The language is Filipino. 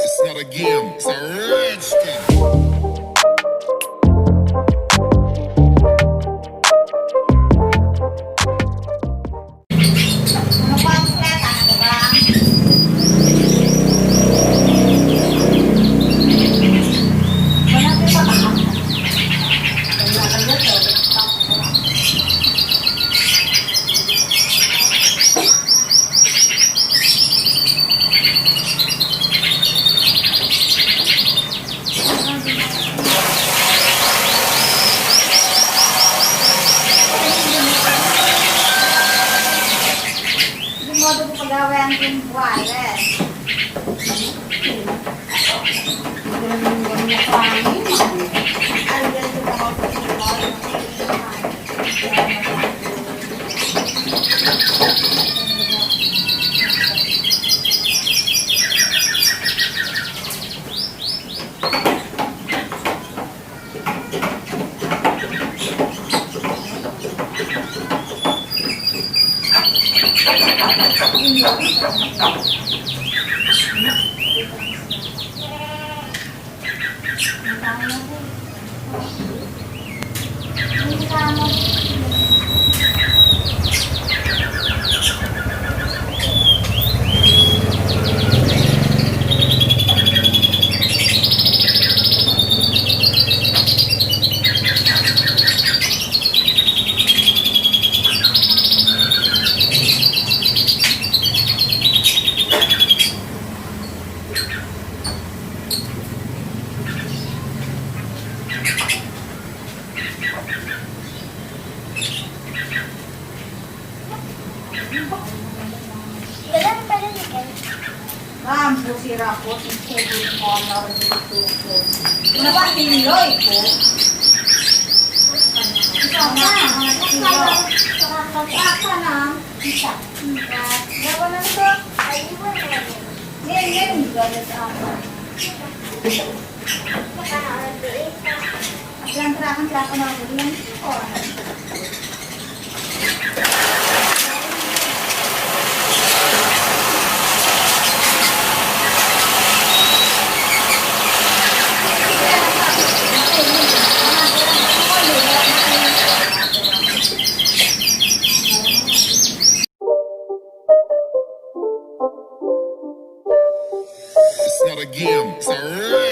It's not a game, it's a rich thing. Sira ko, hindi ko honor dito ko. Ano ba tiniloy ko? Ikaw na. Ikaw na. Isa. Gawa na ito. Yan. Galit ako. Aglan-trakan ko na ako. Yan ko. It's not a game, it's a